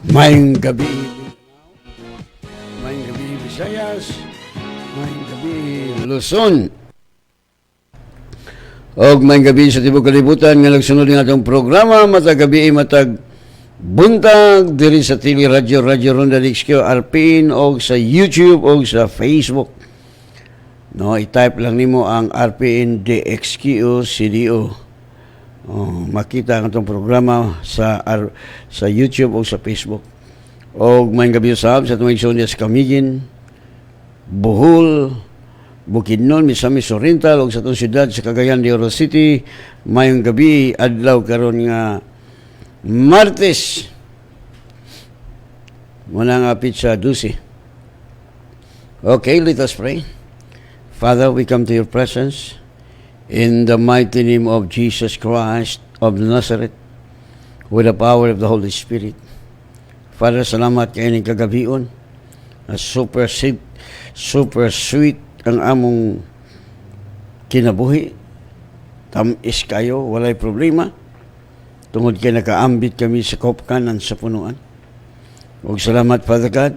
Mayong gabi, mayong gabi Visayas, mayong gabi Luzon, og mayong gabi sa tibok kalibutan nga nagsunod ng atong programa matag gabi matag buntag diri sa TV Radio Ronda DXQ RPN og sa YouTube og sa Facebook. No, i-type lang nimo ang RPN DXQ CDO. Makita ang itong programa sa YouTube o sa Facebook. O mayong gabi usab sa tuming Sonias Camiguin, Bohol, Bukidnon, Misamis Oriental o sa itong siyudad sa Cagayan de Oro City. Mayong gabi adlaw karon nga Martes. Muna nga pizza 12. Okay, let us pray. Father, we come to your presence. In the mighty name of Jesus Christ of Nazareth, with the power of the Holy Spirit. Father, salamat kayo ng kagabion. Super sweet ang among kinabuhi. Tamis kayo, walay problema. Tungod kayo nakaambit kami sa kopkanan sa punuan. Huwag salamat, Father God.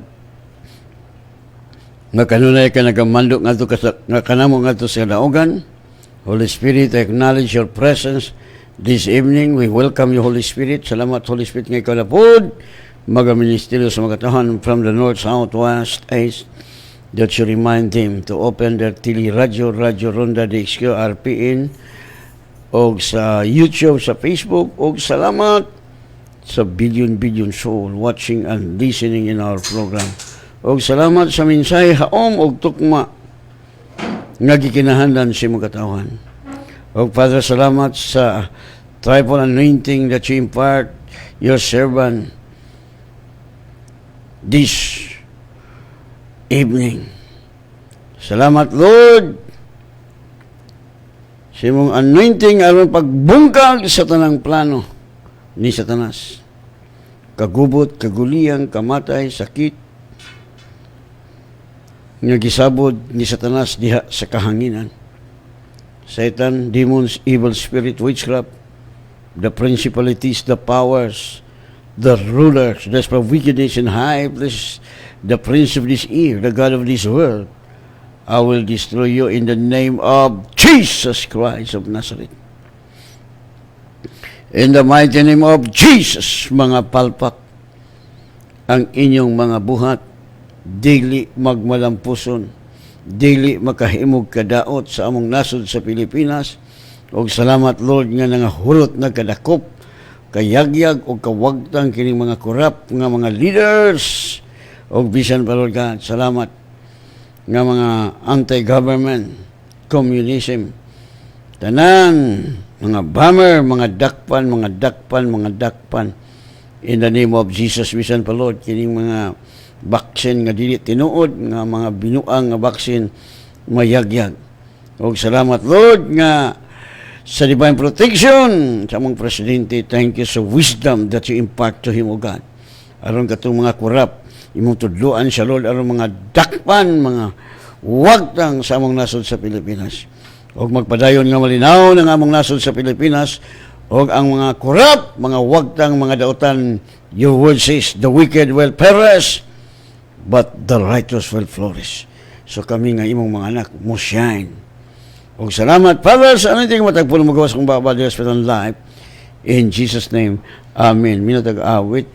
Nga kanunay ka nagamandok nga kanamo nga to sa naogan. Holy Spirit, I acknowledge your presence this evening. We welcome you, Holy Spirit. Salamat, Holy Spirit, ngay kalapod. Magaministeryo sa mga tahan from the north, south, west, east, that you remind them to open their TV Radio Ronda DXQ RPN, o sa YouTube, sa Facebook, o salamat sa billion soul watching and listening in our program. O salamat sa minsay haom o tukma nga gikinahandan sa imong katawan. O Father, salamat sa triple anointing that you impart your servant this evening. Salamat, Lord, sa imong anointing aron pagbungkag sa tanang plano ni Satanas. Kagubot, kaguliyang, kamatay, sakit, nga gisabod ni Satanas diha sa kahanginan. Satan, demons, evil spirit, witchcraft, the principalities, the powers, the rulers, the spirit of wickedness in high places, the prince of this air, the God of this world, I will destroy you in the name of Jesus Christ of Nazareth. In the mighty name of Jesus, mga palpak, ang inyong mga buhat, dili magmalampuson, dili makahimog kadaot sa among nasod sa Pilipinas. Og salamat, Lord, nga nangahurot na kadakop, kayagyag o kawagtang kining mga korap nga mga leaders. Og bisan pa, Lord God, salamat nga mga anti-government, communism, tanan, mga bomber, mga dakpan, in the name of Jesus. Bisan pa, Lord, kining mga baksin nga dili tinuod, nga mga binuang nga baksin mayagyag. Og salamat, Lord, nga sa divine protection sa among presidente. Thank you sa wisdom that you impart to him, O God. Aron katong mga kurap, imong tudloan siya, Lord, aron mga dakpan, mga wagtang sa among nasod sa Pilipinas. Og magpadayon nga malinaw ng among nasod sa Pilipinas, og ang mga kurap, mga wagtang, mga dautan, your word says, the wicked will perish, but the righteous will flourish. So kami nga imong mga anak mo shine. Og salamat, Father, sa anything matagpulo magawas kong babal the hospital life. In Jesus' name, Amen. Minatag awit.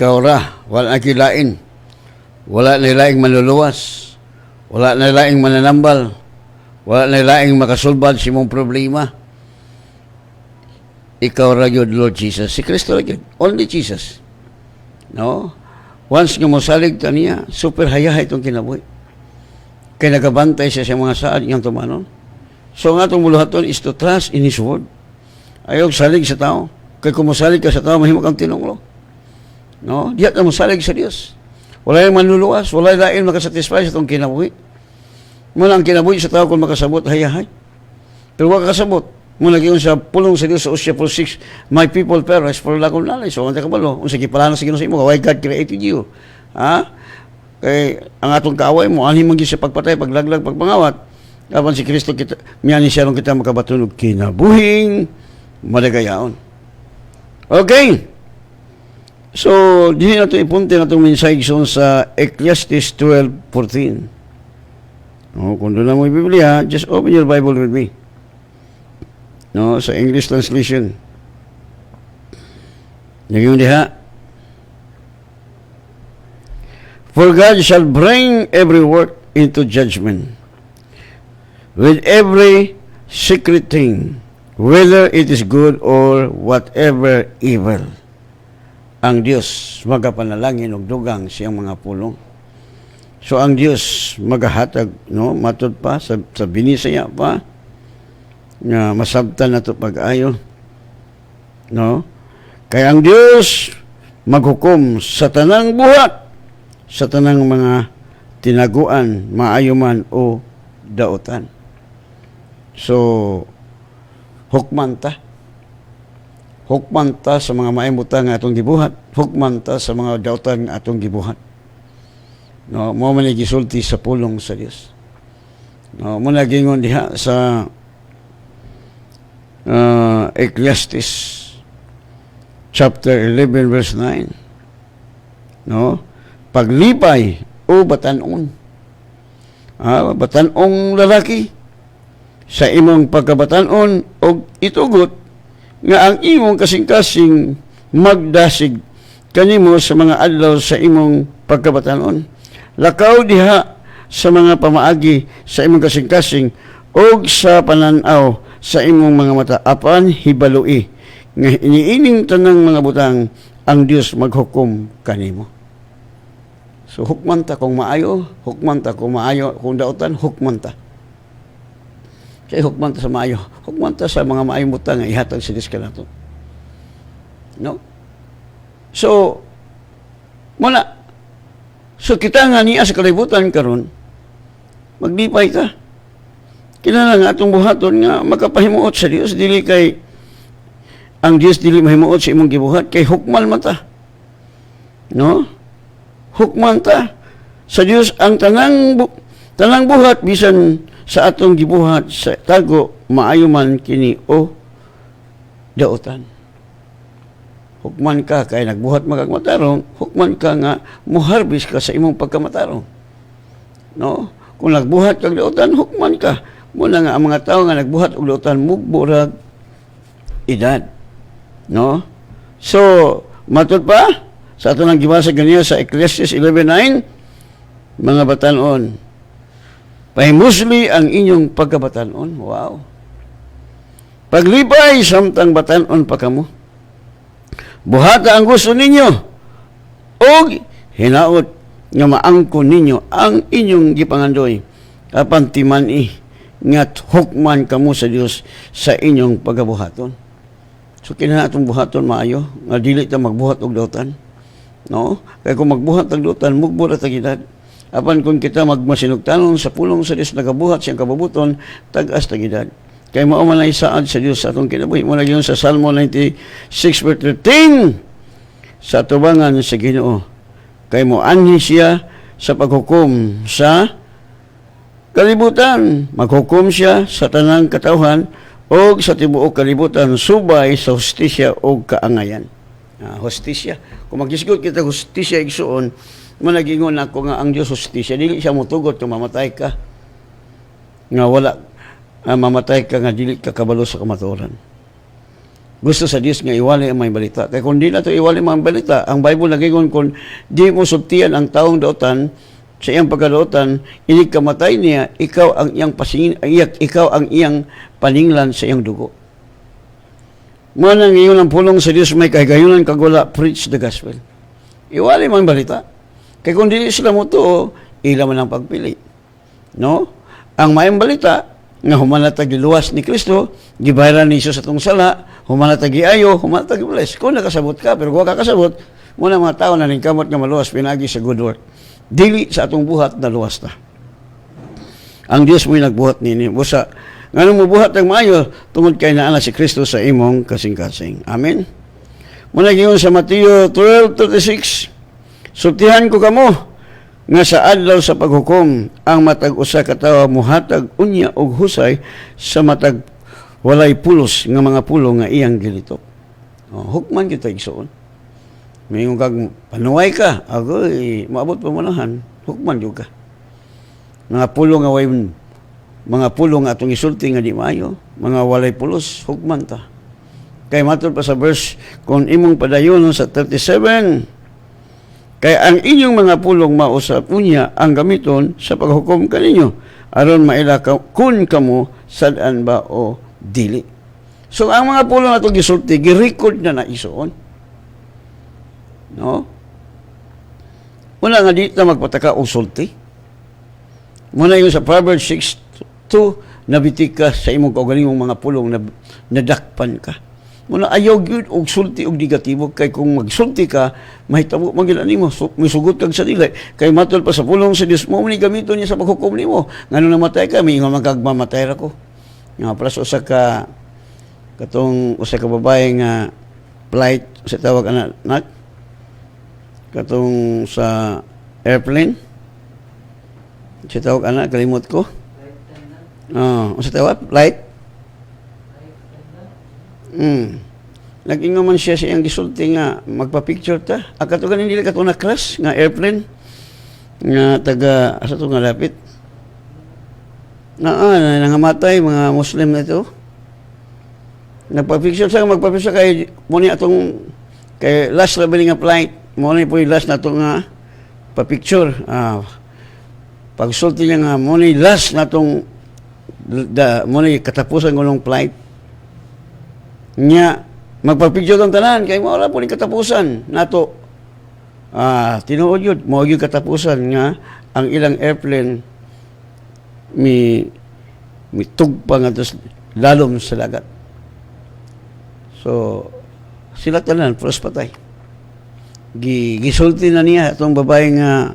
ikaw ra, wala na kilain, wala na laing manluluwas, wala na laing mananambal, wala na laing makasulbad sa imong problema. Ikaw ra yun, Lord Jesus. Si Kristo ra yun. Only Jesus. No? Once nga mosalig ta niya, super hayahay itong kinabuhi. Kaya nagabantay siya sa mga saad niyang tumanon. So nga itong muluhaton is to trust in His Word. Ayaw salig sa tao. Kaya kung mosalig ka sa tao, mahimok ang tinunglo. No? Diyan na mosalig sa Diyos. Wala yung manluluwas, wala yung lain makasatisfy sa itong kinabuhi. Muna ang kinabuhi sa tao kung makasabot, hayahay. Pero wag kasabot. Muna giyon sa pulong sa Diyos sa Osea 4:6, my people perish for lack of knowledge. So, ang takabalo, kung sige pala na sa Ginoo sa imo, why God created you? Ha? Kay ang atong kaaway mo, anhin man sa pagpatay, paglaglag, pagpangawat. Apan si Kristo kita, miyani siya ron kita makabatunog kinabuhing madagayaon. Okay. So, dihin nato ipunti na itong mensahe sa Ecclesiastes 12:14. Kung doon na mo yung Biblia, just open your Bible with me. No, sa English translation. Nagyong diha. For God shall bring every work into judgment, with every secret thing, whether it is good or whatever evil. Ang Diyos magapanalangin og dugang siyang mga pulong. So ang Diyos magahatag, no, matud pa sa binisaya pa nga masabtan nato pag-ayo, no? Kaya ang Diyos maghukom sa tanang buhat, sa tanang mga tinaguan, maayuman o daotan. So hukman ta sa mga maayuman nga atong gibuhat, hukman ta sa mga daotan nga atong gibuhat. No, mo man gisulti sa pulong sa Dios. No, mo nagingon diha sa Ecclesiastes chapter 11 verse 9. No? Paglipay o batanon. Batanong lalaki sa imong pagkabatanon o itugot nga ang imong kasing-kasing magdasig kanimo sa mga adlaw sa imong pagkabatanon. Lakaw diha sa mga pamaagi sa imong kasing-kasing o sa pananaw sa imong mga mata, apan hibalui nga iniining tanang mga butang ang Dios maghukom kanimo. So hukman ta kung maayo, kung daotan, hukman ta. Kaya hukman ta sa maayo, hukman ta sa mga maayong butang nga ihatag sa Dios kanato. No? So muna, so kita nga niya sa kalibutan karon, maglipay ka. Kinahanglan nga atong buhaton nga makapahimuot sa Dios, dili kay ang Dios dili mahimuot sa imong gibuhat kay hukman mata. No? Hukman ta sa Dios ang tanang buhat bisan sa atong gibuhat sa tago maayo man kini o daotan. Hukman ka kay nagbuhat magagmatarong, hukman ka nga muharbis ka sa imong pagkamatarong. No? Kung nagbuhat kag daotan, hukman ka. Muna nga ang mga tao nga nagbuhat og daotan mugburag edad. No? So, matud pa sa ato nang gibasa ganiya sa Ecclesiastes 11:9, mga batanon, pahimusli ang inyong pagkabatanon. Wow. Paglipay samtang batanon pa kamo. Buhata ang gusto ninyo og hinaot nga maangkon ninyo ang inyong gipangandoy apan timani nga hukman kamo sa Dios sa inyong pagabuhaton. So kinahanglan atong buhaton maayo nga dili ta magbuhat og daotan. No? Kaya kung magbuhat og daotan mugbura ta gid. Apan kung kita magmasinugtanon sa pulong sa Dios nagabuhat siyang kababuton tag-as ta gid. Kay mao man ay saad sa Dios sa atong kinabuhi mo nagyon sa Salmo 96:13 sa tubangan sa Ginoo. Kay mo anhi siya sa paghukom sa kalibutan, maghukom siya sa tanang katawhan o sa tibuok kalibutan subay sa hustisya o kaangayan. Hustisya. Kung magdisgot kita hustisya igsuon, managingon ako nga ang Dios hustisya, dili siya motugot kung mamatay ka. Nga wala mamatay ka nga dili ka kabalo sa kamatuoran. gusto sa Dios nga iwali ang may balita. Kaya kung di na to iwali ang mga balita, ang Bible nagingon kung di mo subtian ang taong daotan sa iyang pagkaduotan, inig kamatay niya, ikaw ang iyang ikaw ang iyang paninglan sa iyang dugo. Manang iyon ang pulong sa Dios may kahigayunan kagula, preach the gospel. Iwali man balita. Kaya kung di sila mo to, ila man ang pagpili. No? Ang mayang balita, nga humanatag giluwas ni Kristo, gibayaran ni Jesus atong sala, humanatag giayo, humanatag gibless. Kung nakasabot ka, pero kung kakasabot, muna mga tao na ningkamot nga maluwas, pinagi sa good work. Dili sa atong buhat na luwas ta. Ang Dios mo'y nagbuhat nini. Busa, nga mo buhat ang maayo, tungod kay naana si Kristo sa imong kasing-kasing. Amen? Muna giyon sa Mateo 12:36, sultihan ko kamo, nga sa adlaw sa paghukom, ang matag usa ka tawo muhatag unya og husay sa matag walay pulos nga mga pulo nga iyang gilitok. Hukman kita igsoon. Mayong kag panuway ka, agoy, maabot pa manahan, hukman jud ka. Mga pulo nga way mga pulo nga atong isulti nga di maayo, mga walay pulos, hukman ta. Kay matod pa sa verse, kung imong padayon sa 37, kay ang inyong mga pulong mausap unya ang gamiton sa paghukom kaninyo, aron maila kun kamo sad-an ba o dili. So ang mga pulong atong gisulti, gi-record na isoon. No? Una nga di ta magpataka og sulti. Muna yung sa Proverbs 6:2, nabitik ka sa imong kaugalingong mga pulong na nadakpan ka. Muna ayaw gyud og sulti og negatibo, kay kung magsulti ka, mahitabo man nimo, misugot kag sa dili. Kay matol pa sa pulong sa Dios mo ni gamiton niya sa paghukom nimo. Ngano namatay ka, may ingon magmamatay ra ko. Nga plus usa ka katong usa ka babae nga flight sa tawag anak katong sa airplane. Sa tawag anak, kalimot ko. Sa tawag, flight. Nag-ingon man siya sa iyang gisulti nga magpa-picture ta. Kato ganin dili kato na crash nga airplane nga taga asa to nga lapit. Nangamatay mga Muslim na ito. Nagpa-picture sa magpa-picture kay muni atong kay last level nga flight. Muni po yung last na ito nga pa-picture. Pagsulti niya nga, muni last na itong muni katapusan ko ng flight. Nya, magpa-picture itong tanan, kaya wala po yung katapusan na ito. Tinuod yun, mo yung katapusan nga, ang ilang airplane may tugpa nga ito lalom sa lagat. So, sila tanan, pros patay. Gisulti na niya itong babae nga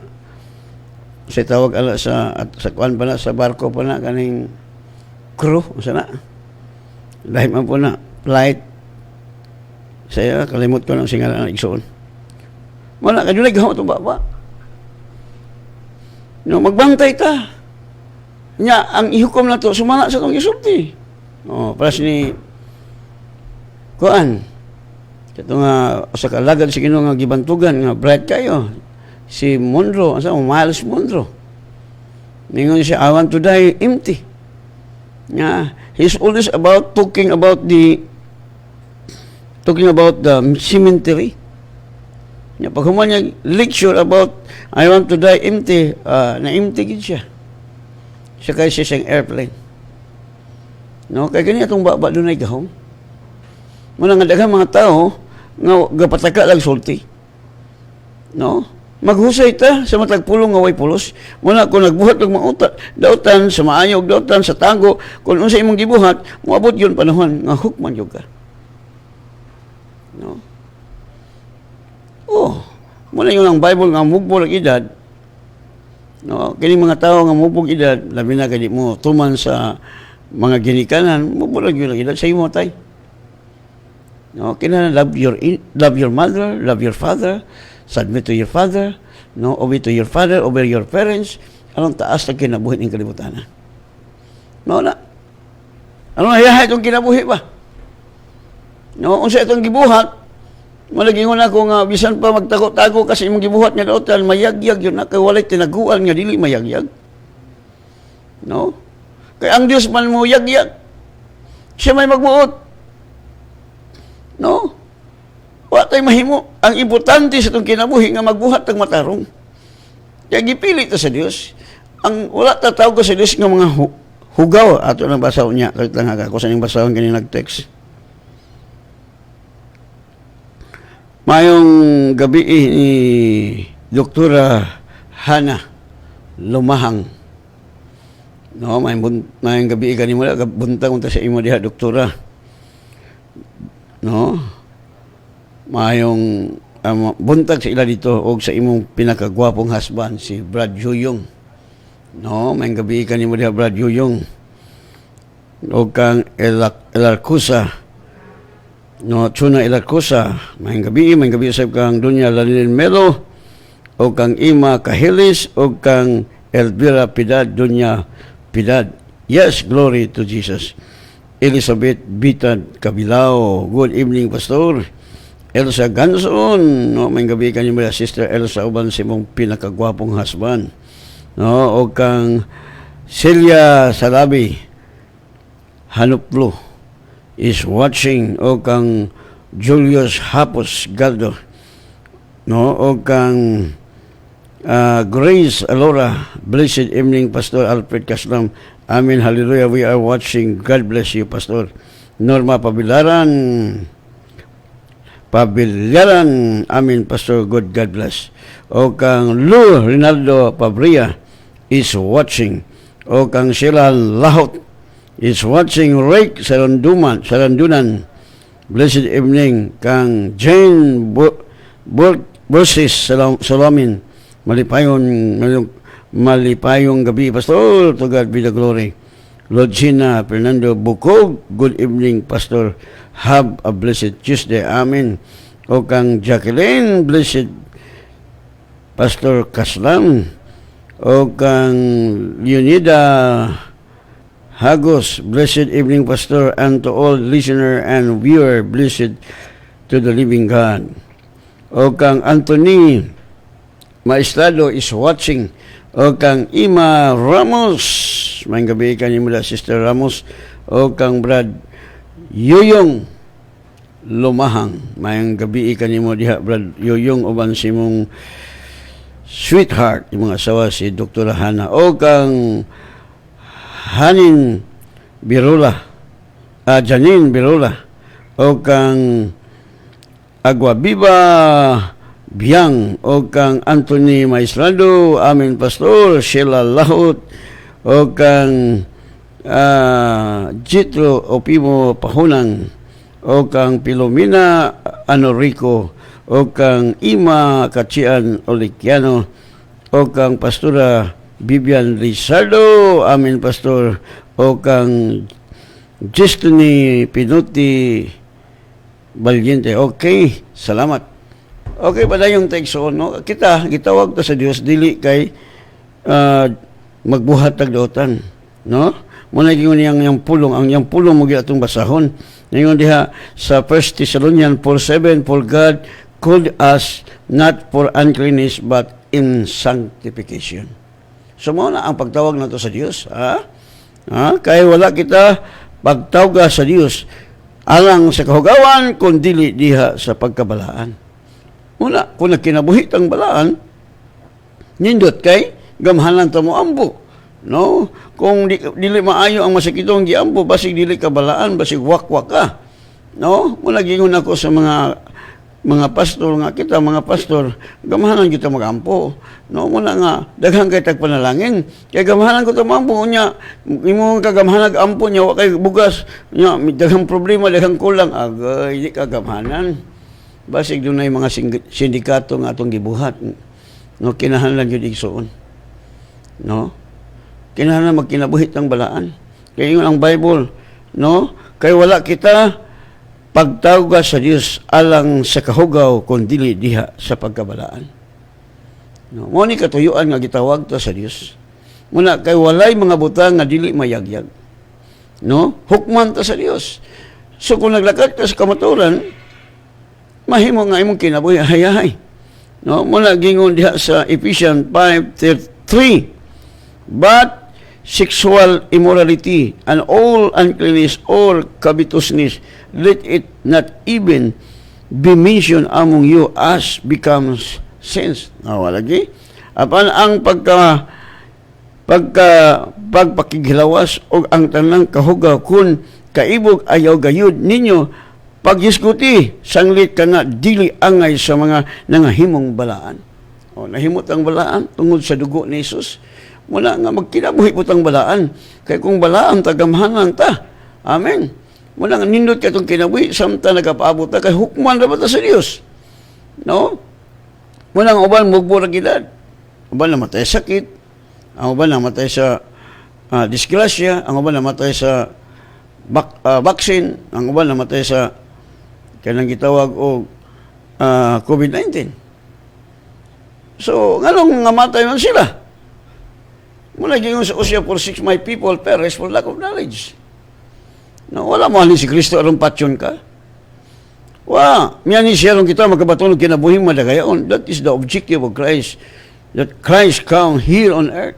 sa tawag ala sa kuan pa na, sa barko pa na kaning crew sana dahil man po na flight saya kalimot ko ng singalan ng igsoon wala ka dulay gahot itong baba no, magbantay ta nya ang ihukom na to sumala sa itong gisulti paras ni kuan ito nga, sa kalagad si Ginoo nga gibantugan nga bright kayo. Si Monroe, Miles Monroe. Ningon siya, I want to die empty. He's always about talking about the cemetery. Pag human niya lecture about I want to die empty, na-empty gid siya. Siya kaya siya siyang airplane. No, kaya ganyan itong baba doon ay gahom. Muna nga daghang mga tao nga gapataka lang sulti. No? Maghusay ta sa matag pulong nga way pulos. Muna kung nagbuhat og mga dautan sa maayo og dautan sa tango, kung unsa imong gibuhat, moabot yun panahon nga hukman jud ka. No? Muna yun ang Bible nga mugbol ang edad. No, kini mga tao nga mugbog edad, labi na kay mo tuman sa mga ginikanan, mugbol ang edad sa imo tay. No, kailangan love your mother, love your father, submit to your father, no, obey to your father, obey your parents. Anong taas na kinabuhi ng kalibutan? No, na. Anong hayahay itong kinabuhi ba? No, kung sa itong gibuhat, malagingon ako nga, bisan pa magtago-tago kasi imong gibuhat nga dautan, mayagyag yun na, kay walay tinaguan nga dili mayagyag. No? Kaya ang Diyos man mo yagyag. Siya may magbuot. No? Wa tay mahimo. Ang importante sa itong kinabuhi nga magbuhat ng matarong. Kaya gipili ta sa Dios. Ang wala ta tawag sa Dios nga mga hugaw ato nang basaw niya. Kahit lang ako sa ning basahon kini nag-text. Mayong gabi ni Doktora Hana Lumahang. No, mayong gabi gani mo buntag unta sa imo diha doktora. No? Mayong buntag sa ila dito og sa imong pinakagwapong husband si Brad Yuyong. No, mayong gabi kanimo diha Brad Yuyong. Og kang Elarcusa. No, Chuna Elarcusa, mayong gabi usab kang Dunya Lalin Melo, o kang Ima Kahilis, o kang Elvira Pidad, Dunya Pidad. Yes, glory to Jesus. Elizabeth Bitad Kabilao, good evening, Pastor. Elsa Ganson, no, mayong gabi kanimo ya Sister Elsa uban si mong pinakagwapong husband. No, o kang Celia Salabi, Hanuplo is watching, o kang Julius Hapos Galdo, no, o kang Grace Alora, blessed evening, Pastor Alfred Caslam. Amen, hallelujah, we are watching. God bless you, Pastor. Norma Pabilaran, amen, Pastor, God bless. O kang Lu Rinaldo Pabria is watching, o kang Sheila Lahot is watching. Rick Sarandunan, blessed evening. Kang Jane Bursis Salamin, malipayong gabi, Pastor, to God be the glory. Lord Gina Fernando Bukog, good evening, Pastor, have a blessed Tuesday, amen. O kang Jacqueline, blessed Pastor Kaslam, o kang Leonida Hagos, blessed evening, Pastor, and to all listener and viewer, blessed to the living God. O kang Anthony Maestrado is watching. O kang Ima Ramos, may gabi kanimo mula Sister Ramos. O kang Brad Yuyong Lumahang, may gabi kanimo diha Brad Yuyong uban si mong sweetheart, yung mga asawa si Dr. Hana. O kang Hanin Birula, Janine Birula, o kang Aguabiba Biang, o kang Anthony Maestrado, amin, Pastor. Sheila Lahot, o kang Jitro Opimo Pahunang, o kang Pilomina Anorico, o kang Ima Kachian Olikiano, o kang Pastora Vivian Rizardo, amin, Pastor. O kang Destiny Pinuti Valiente. Okay, salamat. Okay, pala yung text no? Kita, gitawag ta sa Dios dili kay magbuhat tag dotan, no? Muna gyud yang pulong, ang yang pulong mo gyud atong basahon. Ngayon diha sa 1 Thessalonians 4:7, for God called us not for uncleanness but in sanctification. So mo na ang pagtawag nato sa Dios, kay wala kita pagtawag sa Dios alang sa kahugawan kun dili diha sa pagkabalaan. Una, kung nagkinabuhit ang balaan, nindot kay gamhanan ta mo ambo. No? Kung dili maayo ang masakitong giambo, basig dili ka balaan, basig wakwak ka. No? Muna gingon ako sa mga pastor nga kita, mga pastor, gamhanan kita magampo. No? Muna nga, daghang kay tagpanalangin. Kaya gamhanan ko tamampo niya, imo kagamhanag ampo niya, wa kay bugas, niya, daghang problema, daghang kulang, agay, di ka gamhanan. Basig doon na yung mga sindikato nga atong gibuhat. No, kinahanglan yun igsoon. No? Kinahanglan magkinabuhit ng balaan. Kaya yun ang Bible. No? Kaya wala kita pagtawag sa Dios alang sa kahugaw kung dili diha sa pagkabalaan. No? Mo ni katuyuan nga gitawag ta sa Dios. Muna, kay walay mga butang nga dili mayagyag. No? Hukman ta sa Dios. So kung naglakad ka sa kamaturan, mahimo nga imong kinabuhi hayahay. No, muna gingon diha sa Ephesians 5:3. But sexual immorality, and all uncleanness or covetousness, let it not even be mentioned among you as becomes sins. Lagi. Apan ang pagpakighilawas o ang tanang kahugaw kun kaibog ayaw gayud ninyo paghisguti sanglit ka nga dili angay sa mga nangahimong balaan. Nahimot ang balaan tungod sa dugo ni Jesus. Muna nga magkinabuhi po tang balaan. Kaya kung balaan, tagamhanan ta. Amen. Muna nga nindot ka itong kinabuhi, samta nagpaabot ta, kay hukman na ba ta sa Diyos? No? Muna nga uban, mugbo na gilad. Uban namatay sa sakit. Ang uban namatay sa disgrasya. Ang uban namatay sa vaccine. Ang uban namatay sa kanang gitawag o COVID-19. So, nganong ngamatay man sila? Muna gingon sa Hosea 4:6, my people perish for lack of knowledge. No, wala mo halin si Kristo arong patyon ka. Miyani siya kita magkabatulog kinabuhing madagayon. That is the objective of Christ. That Christ come here on earth.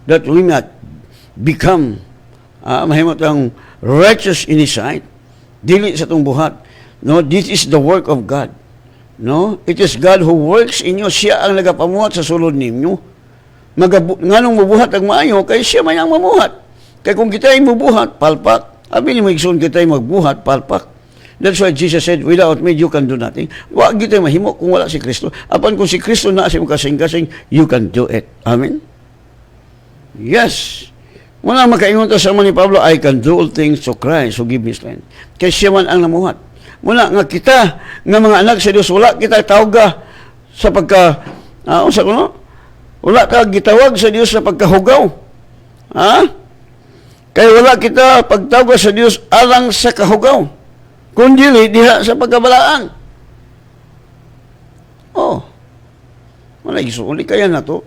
That we might become mahimot ang righteous in His sight. Dili sa itong buhat. No, this is the work of God. No, it is God who works in you. Siya ang nagapamuhat sa sulod ninyo. Nganong mabuhat ang maayo, kay siya may ang mamuhat. Kaya kung kita ay mabuhat, palpak. Abi ni Migson, kita ay magbuhat, palpak. That's why Jesus said, without me, you can do nothing. Huwag kita mahimo kung wala si Kristo. Apan kung si Kristo na asim kasing-kasing, you can do it. Amen? Yes. Muna makaingon ta sa ni Pablo, I can do all things to Christ who give me strength. Kaya siya man ang namuhat. Muna nga kita, nga mga anak sa Diyos, wala kita tawag sa pagka, wala ka gitawag sa Diyos sa pagkahugaw. Kaya wala kita pagtawag sa Diyos alang sa kahugaw. Kundi diha sa pagkabalaan. Wala isuuli kaya na to.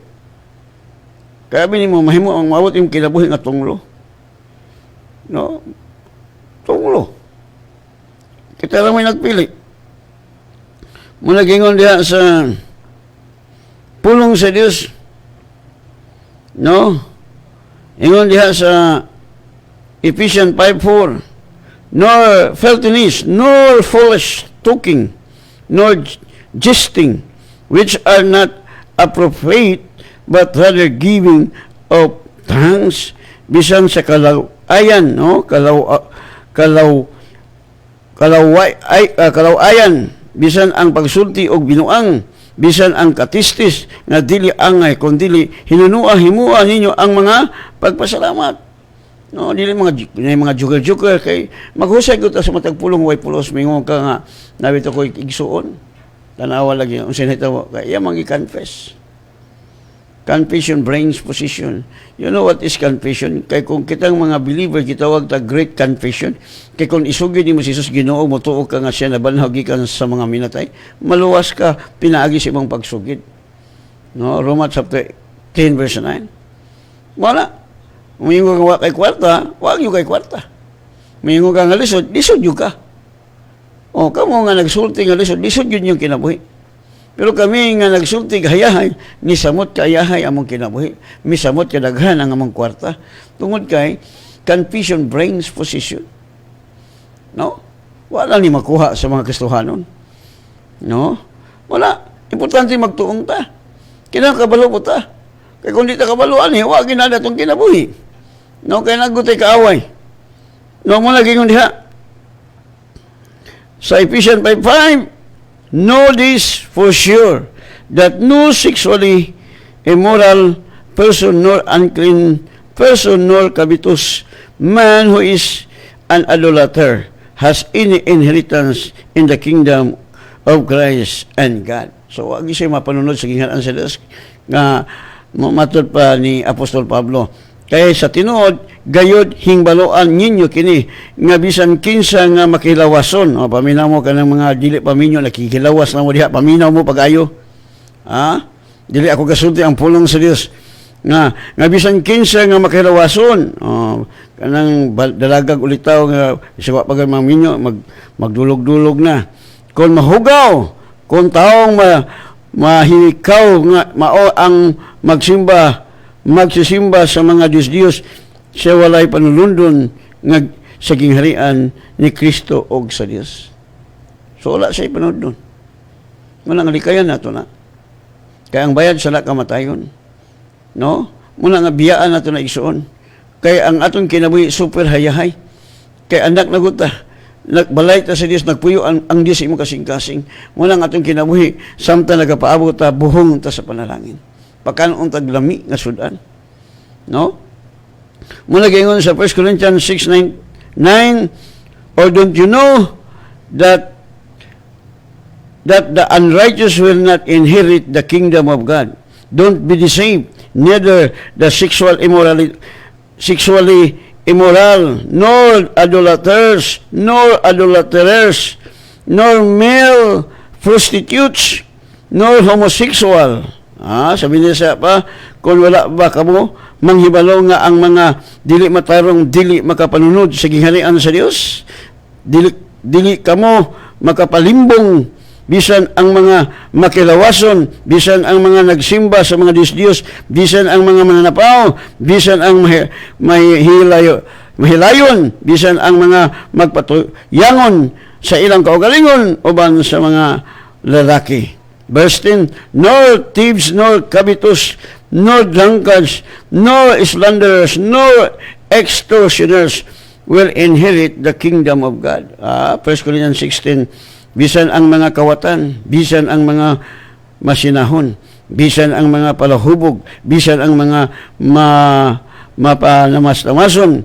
Kaya mo mahimo ang mawat yung kinabuhi nga tunglo. No? Tunglo. Kita lang may nagpili. Muna gingon diha sa pulong sa Diyos. No? Ingon diha sa Ephesians 5:4. Nor filthiness, nor foolish talking, nor jesting, which are not appropriate, but rather giving of thanks, bisan sa kalawayan, no? Kalawayan, bisan ang pagsulti og binuang, bisan ang katistis nga dili angay kun dili hinunua-himua ninyo ang mga pagpasalamat. No, dili mga joker kay maghusay gud sa matag pulong way pulos mingon ka nga nabito ko igsuon. Tanawa lagi unsa nito kay iya magi-confess. Confession brings position. You know what is confession? Kay kung kitang mga believer gitawag ta great confession. Kay kung isugid nimo si Jesus Ginoo mo tuo ka nga siya nabanhaw gikan sa mga minatay, maluwas ka pinaagi sa imong pagsugid. No, Romans chapter 10 verse 9. Wala. Umingo ka kay kwarta, wag yung kay kwarta. Umingo ka nga lisod yung ka. Kamo nga nagsulti nga lisod yun yung kinabuhi. Pero kami nga nagsulti hayahay, ni samot kayahay among kinabuhi. Misamot kadaghan ang among kwarta. Tungod kay, confession brings position. No? Wala ni makuha sa mga Kristohanon. No? Wala. Importante magtuong ta. Kinakabalo po ta. Kaya kung di ta kabaluan, huwag ginala itong kinabuhi. No, kaya nagutay kaaway. No, muna gingon diha. Sa Ephesians 5:5, know this for sure, that no sexually immoral person, nor unclean person, nor covetous man who is an idolater has any inheritance in the kingdom of Christ and God. So, wag siya mapanunod sa ginganan sa Diyos nga matod pa ni Apostol Pablo. Kaya sa tinuod, gayod hingbaloan ninyo kini, nga bisan kinsa nga makilawason. Paminaw mo ka ng mga dili paminyo, nakikilawas na mo diha, paminaw mo pag-ayo. Dili ako kasulti ang pulong sa Dios. Nga bisan kinsa nga makilawason. Kanang dalagag ulitaw nga, isawa pag mga minyo, magdulog-dulog na. Kung mahugaw, kung taong mahikaw nga mao ang magsimba magsisimba sa mga Diyos-Diyos, siya walay panulundon nga sa gingharian ni Kristo og sa Dios. So wala siya panulundon. Muna nga likayan nato na. Kaya ang bayad sala kamatayon. No? Muna nga biyaan nato na igsuon. Kaya ang atong kinabuhi super hayahay. Kaya anak na guta. Nagbalay ta sa Dios, nagpuyo ang Dios imo kasing-kasing. Muna nga atong kinabuhi, samtang nagapaabot ta, buhong ta sa panalangin. Pagkanon taglami nga sudan. No? Muna gayon sa 1 Corinthians 6:9, or don't you know that the unrighteous will not inherit the kingdom of God? Don't be deceived. Neither the sexually immoral, nor idolaters, nor adulterers, nor male prostitutes, nor homosexual. Sabi niya siya pa, kung wala ba kamo, manghibalo nga ang mga dili matarong, dili makapanunod sa gingharian sa Dios, dili kamo makapalimbong, bisan ang mga makilawason, bisan ang mga nagsimba sa mga Diyos-Diyos, bisan ang mga mananapaw, bisan ang mahilayon, bisan ang mga magpatuyangon sa ilang kaugalingon uban sa mga lalaki. Verse 10, nor thieves, nor covetous, nor drunkards, nor slanderers, nor extortioners will inherit the kingdom of God. 1 Corinthians 16, bisan ang mga kawatan, bisan ang mga masinahon, bisan ang mga palahubog, bisan ang mga mapanamas-tamason,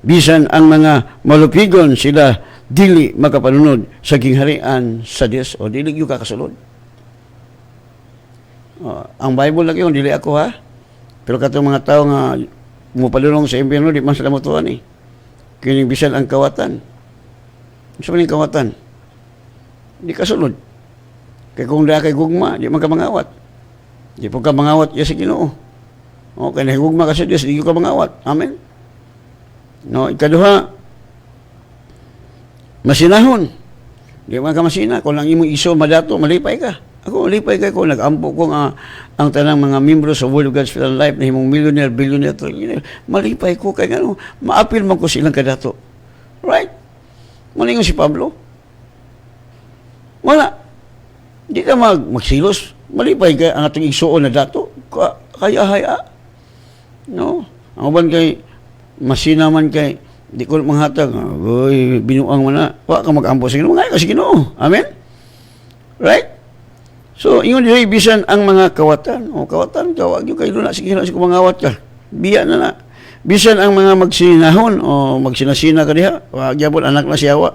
bisan ang mga malupigon, sila dili makapanunod sa gingharian sa Dios, o dili yung kakasulod. Ang Bible lagi yung dili ako, ha? Pero katong mga tao nga mupalulong sa impyerno, di man sila mutuan eh. Kining bisan ang kawatan. Sa maning kawatan, di kasulod. Kaya kung da kay gugma, di man ka mangawat. Di po ka mangawat ya sa Ginoo. Kaya nahigugma ka sa Diyos, di ka mangawat. Amen. No, ikaduha, masinahon. Di man ka masina. Kung lang imo iso madato, malipay ka. Ako, malipay ka ko. Nag-ampo ko ang tanang mga membro sa Word of God's Spirit Life na himong millionaire, billionaire, trillionaire. Malipay ko. Kaya ano, maapil man ko silang kadato. Right? Malingon si Pablo. Wala. Di ka magsilos. Malipay ka ang atong igsuon na dato. Kaya-haya. No? Ang uban kay masinaman kay di ko manghatag. Uy, binuang mo na. Wa ka mag-ampo sa Ginoo. Ngay ka sa Ginoo. Amen? Right? So, ingon dili bisan ang mga kawatan. Kawatan ka, wag yung kayo na sige na kumangawat ka. Biya na. Bisan ang mga magsinahon o magsinasina ka diha. Wag gyapon anak na siyawa.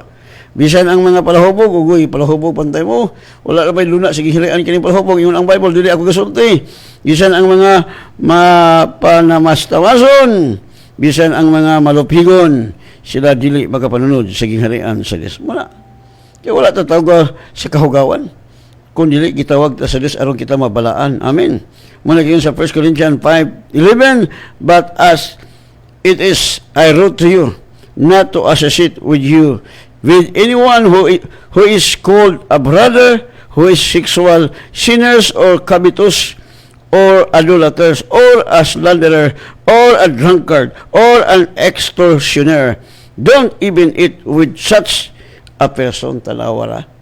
Bisan ang mga palahubog, ugoy, palahubog pantay mo. Wala na ba'y luna, sige hilian kining palahubog. Yun ang Bible, dili ako kasulti. Bisan ang mga mapanamastawason, bisan ang mga malupigon, sila dili makapanunod sa gingharian sa Diyos. Wala. Kaya wala tatawag sa kahugawan. Kung dili gitawag ta sa Diyos aron kita mabalaan. Amen. Muna kayon sa 1 Corinthians 5:11, but as it is, I wrote to you, not to associate with you with anyone who is called a brother, who is sexual sinners or covetous or idolaters or a slanderer or a drunkard or an extortioner. Don't even eat with such a person. Talawara.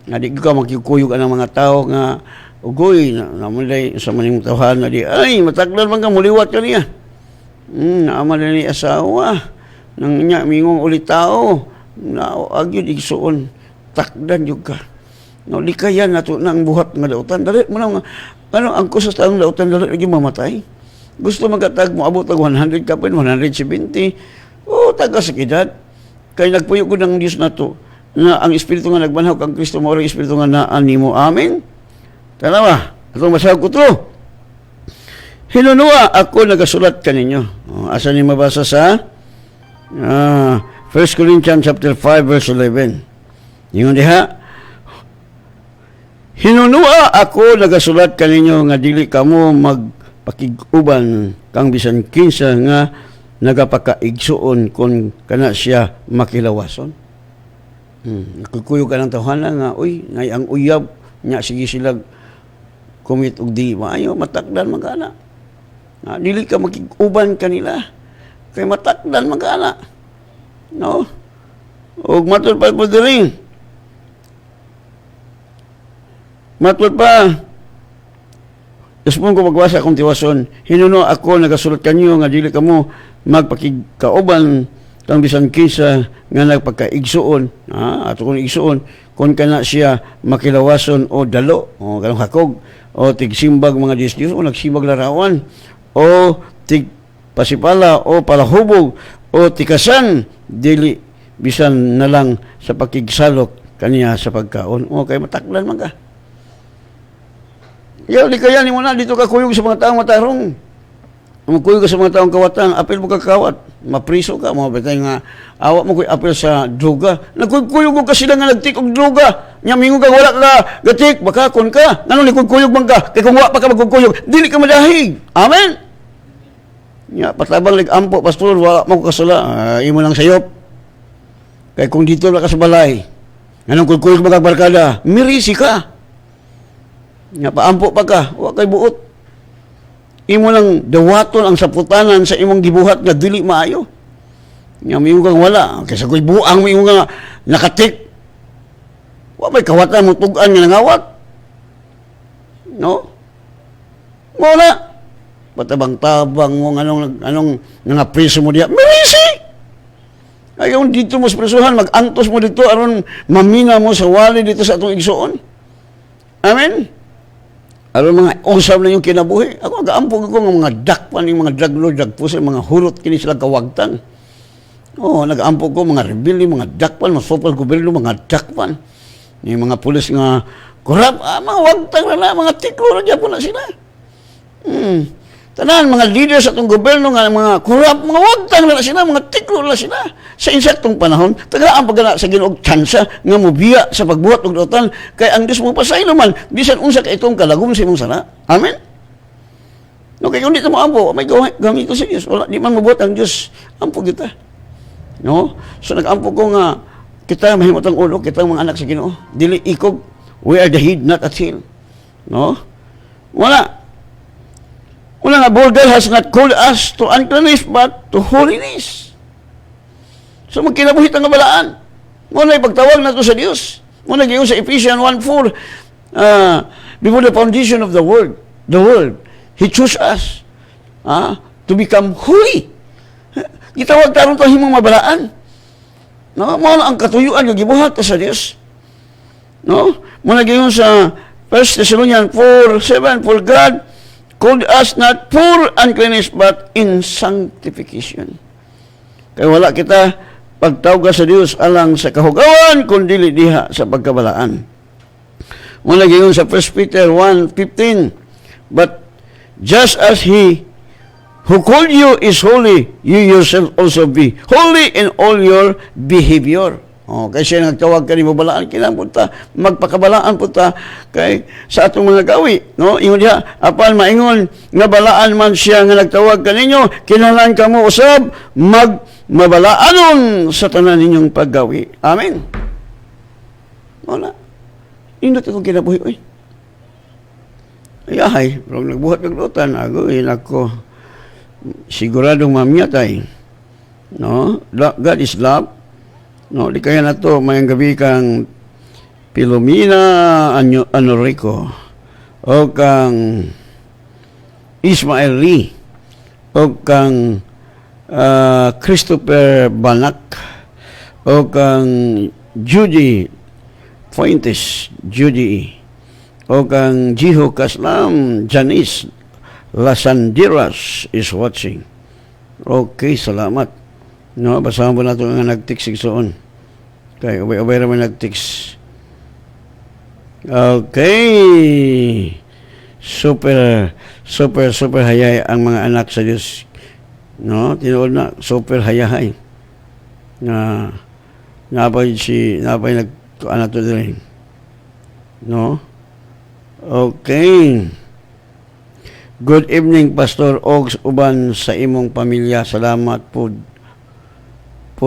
Nga di ka magkikuyog ang mga tao nga ugoy namunday sa maning tawhan nga di ay mataglan man ka muliwat ka niya. Naaman na ni asawa nang nya mingong ulit tao na agyud igsuon takdan jud ka. No likayan nato nang buhat nga dautan dali mo na ang kusas taong dautan dali lagi mamatay. Gusto magatag mo abot og 100 ka pa 170. Taga sa edad kay nagpuyo ko ng Dios nato na ang espiritu nga nagbanhaw kang Kristo mao ang espiritu nga naa nimo. Amen. Tanawa, atong masahog ko to. Hinunua ako nagasulat kaninyo. Asa ni mabasa sa 1 Corinthians chapter 5 verse 11. Ingon diha, hinunua ako nagasulat kaninyo nga dili kamo magpakig-uban kang bisan kinsa nga nagapakaigsuon kung kana siya makilawason. Nagkukuyo ka ng tawhana nga, uy, ngay ang uyab, nga sige sila kumit og di maayo, matakdan magana. Dili ka makiguban kanila. Kay matakdan magana. No? O matod pa po diri. Matod pa. Ispon ko magwasa akong tiwason. Hinuno ako nagasulat kanyo nga dili kamo magpakigkauban kang bisan kisa nga nagpagkaigsuon. Ato kung igsuon kung kana siya makilawason o dalo o kanang hakog o tigsimbag mga Diyos o nagsimbag larawan o tig pasipala o palahubog o tikasan dili bisan na lang sa pakigsalok kaniya sa pagkaon o kay mataklan man ka. Yaw di kaya ni mo na dito ka kuyog sa mga taong matarong. Magkuyog ka sa mga taong kawatan, apel mo ka kawat, mapriso ka, mga betay nga, awak mo ko'y apel sa droga. Nagkuyog ka sila nga nagtik og droga. Nyamingo ka, wala ka gatik, baka kon ka. Nga nung kuyog man ka, kaya kung wala pa ka magkuyog, dili ka madahig. Amen? Ya, patabang ampo, pastor, wala mo ko kasala, imo lang sayop. Kaya kung dito wala ka sa balay, nga nung kuyog magkabarkada, mirisi ka. Nga paampo pa ka, wala kay buot. Imo lang dawaton ang saputanan sa imong gibuhat nga dili maayo. Nga mo kang wala. Kaysa ko'y buang mo nga nakatik. Wa may kawatan mo tugan nga nangawat. No? Muna. Patabang-tabang mo anong nga preso mo diya. Marisi! Ayaw dito mo sa presuhan, mag-antos mo dito aron mamina mo sa wali dito sa atong igsoon. Amen? Aron mga usab na yung kinabuhi. Ako nag-aampog ako ng mga dakpan, yung mga drug lord, drug puser, mga hurot kini sila kawagtan. Nag-aampog ko mga rebelde, mga dakpan, mga sopal gobyerno, mga dakpan. Yung mga pulis nga kurap, mga wagtang na mga tiklo na dyan po na sila. Tanan, mga leaders sa itong gobyerno nga, mga kurap, mga wagtang na sila, mga tiklo na sila. Sa insaktong panahon, tagaan pagana sa ginog tsansa nga mobiya sa pagbuhat og dautan kay ang Dios mo pasaylo man bisan unsa ka itong kalagom sa imong sala. Amen. No kay kun di ta mo ampo, may gamit ko sa Dios. Wala di man mabuhat ang Dios. Ampo kita. No? So nagampo ko nga kita mahimutang ulo, kita mga anak sa Ginoo. Dili ikog, we are the head not a tail. No? Wala nga God has not called us to uncleanness but to holiness. So magkinabuhit ang kabalaan. Muna ipagtawag na ito sa Diyos. Muna gayon sa Ephesians 1:4, before the foundation of the world, He chose us to become holy. Gitawag taron to himong mabalaan. No? Muna ang katuyuan nga gibuhat sa Diyos. No? Muna gayon sa 1 Thessalonians 4:7, for God called us not for uncleanness but in sanctification. Kaya wala kita pagtawag sa Dios alang sa kahugawan kundi diha sa pagkabalaan. Muna gayon sa 1 Peter 1:15, but just as He who called you is holy, you yourself also be holy in all your behavior. Kaya siya nagtawag ka ni mabalaan, kailangan po ta, magpakabalaan po ta kay sa atong mga gawi. No? Ingon diha, apan maingon, nga balaan man siya nga nagtawag ka ninyo, kinahanglan ka mo usab, mabalaanon sa tanan ninyong paggawi. Amen. Wala. Indot akong kinabuhi. Ay, pero nagbuhat ng lutan, ako, siguradong mamiyatay. No? God is love. No, di kaya na to, mayang gabi kang Pilomena Anorico o kang Ismael Lee o kang Christopher Banak o kang Judy Fuentes, o kang Jiho Kaslam, Janice Lasandiras is watching. Okay, salamat. No, basahan po natin nga nag-text soon. Kaya ubay-ubay naman nag-text. Okay. Super hayay ang mga anak sa Diyos. No, tinuod na super hayahay. Napay nagtuan na to din. No? Okay. Good evening, Pastor Ogs, uban sa imong pamilya. Salamat po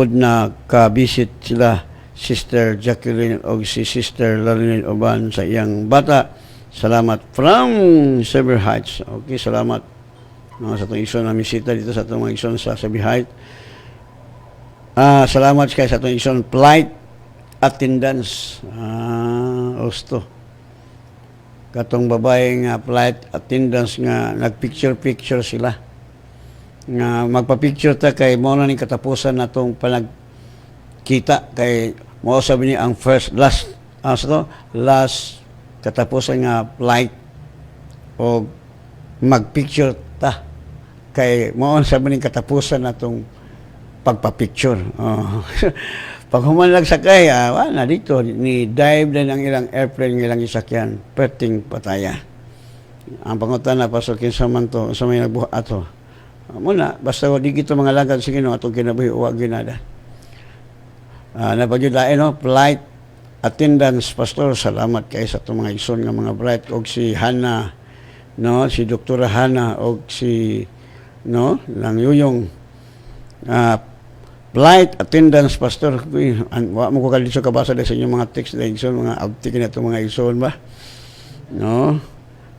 na ka-visit sila Sister Jacqueline o si Sister Larinil uban sa iyang bata. Salamat from Silver Heights. Okay, salamat. no, sa itong igsoon na misita dito sa itong mga igsoon sa Sabihay. Salamat kay sa itong igsoon flight attendance. Osto. Katong babae nga flight attendance nga nagpicture-picture sila. Nga magpa-picture ta kay mo na ning katapusan natong panagkita kay mo sabi ni ang last katapusan nga flight o magpicture ta kay mo sabi ning katapusan natong pagpa-picture. Pag humanlag sakay, na dito, ni dive din ang ilang airplane, ng ilang isakyan, perting pataya. Ang pangutan na, Pastor Kinsaman to, sa may nagbuhat ato. Muna, basta di gito mga lagad, sige no, atong kinabuhi, uwag ginada. Napagyudain, no, flight attendance, Pastor, salamat kayo sa itong mga ison ng mga bright, o si Hana, no, si Dr. Hana, o si, no, lang yuyong, flight attendance, Pastor. Wa mo ko kalito kabasa sa inyong mga text na igsoon, mga abtik na itong mga igsoon ba? No?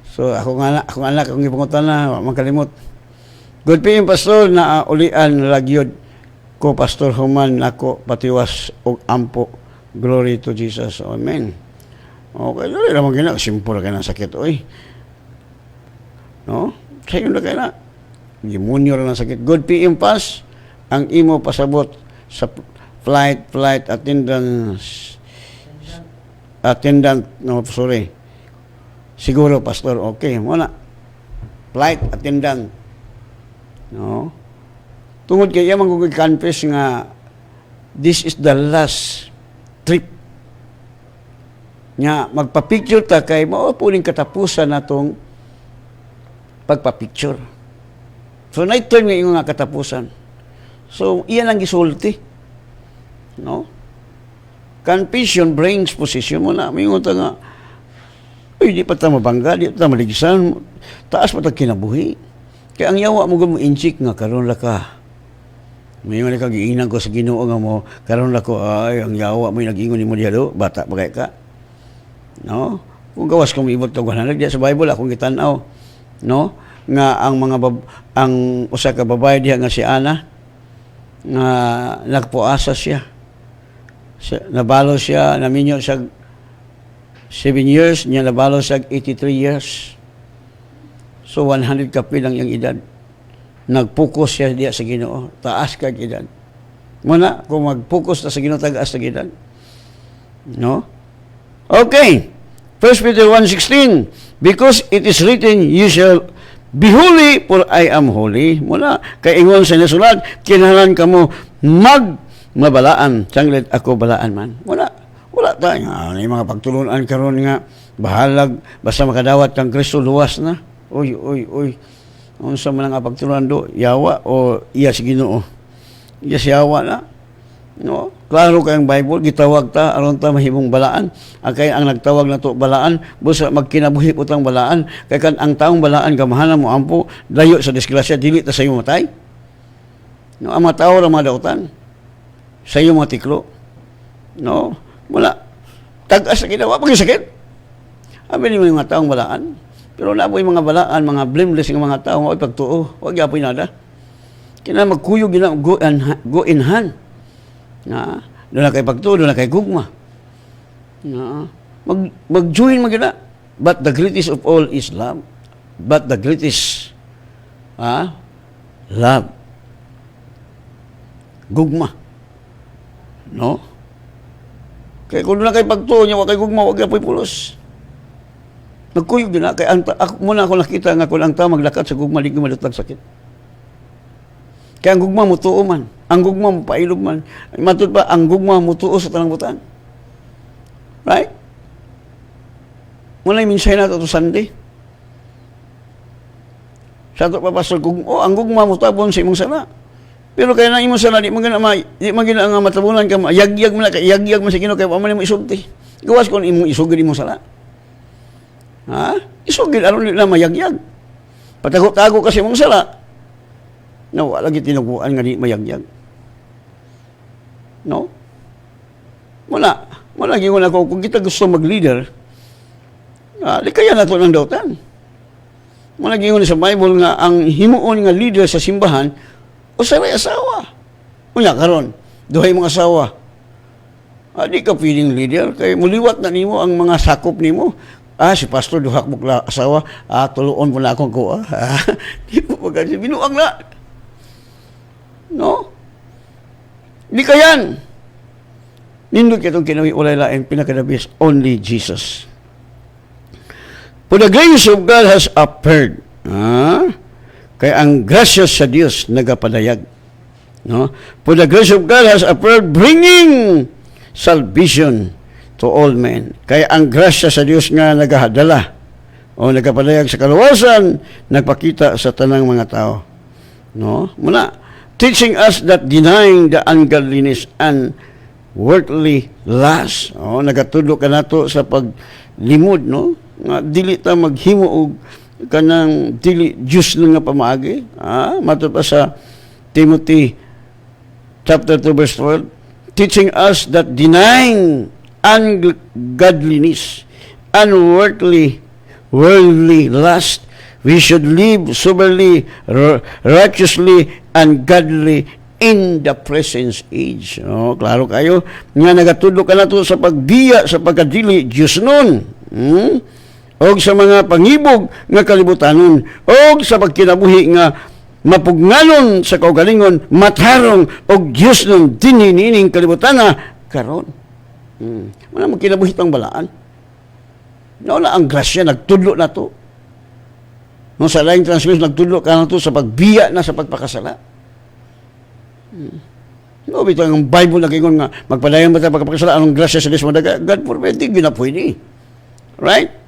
So, ako nga akong ipangutan na, magkalimot. Good PM, Pastor, na ulian lagyod ko, Pastor Human, ako patiwas og ampo. Glory to Jesus. Amen. Okay, dali naman gina. Simple ka na sakit, oy. No? Sa'yo na ka na. Demonyo na sakit. Good PM, Pas. Ang imo pasabot sa flight attendant, no, sorry. Siguro, Pastor, okay, muna. Flight attendant. No? Tungod kaya mag-confess nga this is the last trip nga magpa-picture ta kay mao puning katapusan natong pagpa-picture. So, na-turn nga yung nga katapusan. So, iyan ang gisulti. No? Confession brings position mo na. May nga nga, uy, di pa ta mabangga, di pa ta maligisan, taas pa ta kinabuhi. Kaya ang yawa mo inchik nga, karon la ka. May nga kagiinan ko sa Ginoo nga mo, karon la ko, ay, ang yawa mo nag-ingon ni mo diado, bata pa kay ka. No? Kung gawas kong ibot to, sa Bible, akong gitanaw. No? Nga ang usa ka babae diha nga si Ana, nga nagpuasa siya. Nabalo siya, naminyo siya 7 years, niya nabalo siya 83 years. So 100 kapil lang yung edad. Nagpukus siya diya sa Ginoo, taas kag edad. Muna, kung magpukus na sa Ginoo, tagas sa edad. No? Okay. 1 Peter 1:16, because it is written, you shall be holy, for I am holy. Mula, kay ingon sa nasulat, kinahanglan kamo mabalaan. Sanglit ako balaan man. Wala tayo. Yung mga pagtulunan karon nga, bahalag, basta makadawat kang Kristo, luwas na. Uy. Ano sa mga pagtulunan do? Yawa o iya si Ginoo? Iya si yawa na. No? Klaro kayang Bible, gitawag ta, aron ta mahimong balaan. Kay ang nagtawag na to balaan, busa magkinabuhi utang balaan. Kay kan ang taong balaan, gamahanan mo ampo, dayo sa disgrasya, dili ta sa iyo matay. No? Ang mga tao na mga dautan, sa iyo mga tiklo. No? Wala. Tagas sa ginawa, pag-sakit. Sabi mo yung mga taong balaan. Pero na po yung mga balaan, mga blameless yung mga tao, ay pagtuo, huwag yapoy nada. Kina magkuyog gina, go in hand. Na, doon na kay pagtuo, doon na kay gugma. Na, mag-join magina. But the greatest of all is love. But the greatest, love. Gugma. No? Kaya kung doon na kay pagtuo niya, wag kay gugma, wag yapoy pulos. Nagkuyog din na. Kaya muna ako nakita nga kung ang tao maglakat sa gugma, di ko malatag sakit. Kaya ang gugma mo tuo man. Ang gugma mo pailog man. Matod pa, ang gugma mo tuo sa tanang butaan. Right? Muna yung minsay na ito Sunday. Sa ito pa, Pastor, ang gugma mo tabon sa imong sana. Pero kaya na imong sana, di magina nga matabunan ka, yagyag mo na, yagyag mo sa Ginoo, kaya paman mo isulti. Gawas ko imong isugid imong sana. Isugid, aron nila mayagyag. Patago-tago kasi imong sala. No, wala lagi tinuguan nga di mayagyag. No? Wala gingon ako, kung kita gusto mag-leader, di kaya na ito ng dautan. Muna gingon sa Bible nga ang himuon nga leader sa simbahan usaray asawa. Unya karon, duhay mga asawa. Di ka feeling leader kay muliwat na nimo ang mga sakop nimo. Si pastor duha ka asawa, tuluon mo na akong ko. Di po pagkasi binuang na. No? Di ka yan. Nindot kitong kinawi ulay laing pinakadabis, only Jesus. For the grace of God has appeared. Kaya ang grasya sa Diyos nagapadayag. No? For the grace of God has appeared, bringing salvation to all men. Kaya ang grasya sa Diyos nga nagahadala o nagapadayag sa kaluwasan, nagpakita sa tanang mga tao. No? Muna, teaching us that denying the ungodliness and worldly lust. Nagatudlo ka nato sa paglimod, no? Nga dili ta maghimo og kanang dili Diyos nga pamaagi. Matod pa sa Timothy chapter 2 verse 12, teaching us that denying ungodliness and worldly lust, we should live soberly, righteously, and godly in the present age. Klaro kayo nga nagatudlo ka nato sa pagbiya sa pagkadili Diyos nun. Og sa mga pangibog nga kalibutanon, og sa pagkinabuhi nga mapugnanon sa kaugalingon, matarong og Diyos nun dininining kalibutana karon. Wala mo kinabuhi pang balaan. Nauna ang grasya nagtudlo na to. No, sa laing translation nagtudlo ka na to sa pagbiya na sa pagpakasala. No, bitaw ang Bible nagingon nga magpadayon ba ta pagpakasala anong grasya sa Dios madaga? God forbid, di ginapuy. Right?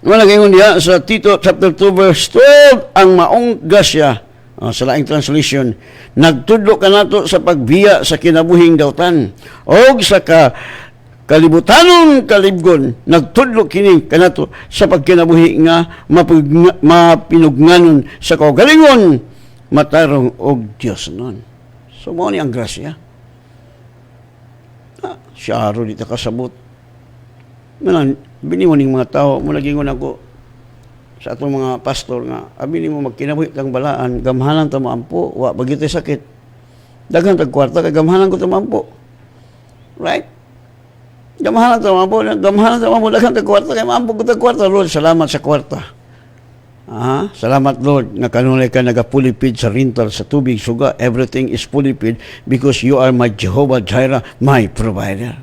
Wala nagingon diya sa Tito chapter 2 verse 12 ang maong grasya sa laing translation nagtudlo ka nato sa pagbiya sa kinabuhing dawtan og sa kalibutanon kalibgon nagtudlo kini kanato sa pagkinabuhi nga mapinugnanon sa kaugalingon matarong og Diyos nun. So, mo ni ang grasya. Siyaro dito kasabot. Binimuning mga tao, mula gingon ako sa atong mga pastor nga, abini mo magkinabuhi tang balaan, gamhanan ta maampo, wa bagito sakit. Daghan tag kwarta, kay gamhanan ko ta maampo. Right? Gamhanan ta maampo, daghan tag kwarta, kay maampo ko tag kwarta. Lord, salamat sa kwarta. Salamat Lord nga kanunay ka naga-fully paid sa rental sa tubig suga, everything is fully paid because you are my Jehovah Jireh, my provider.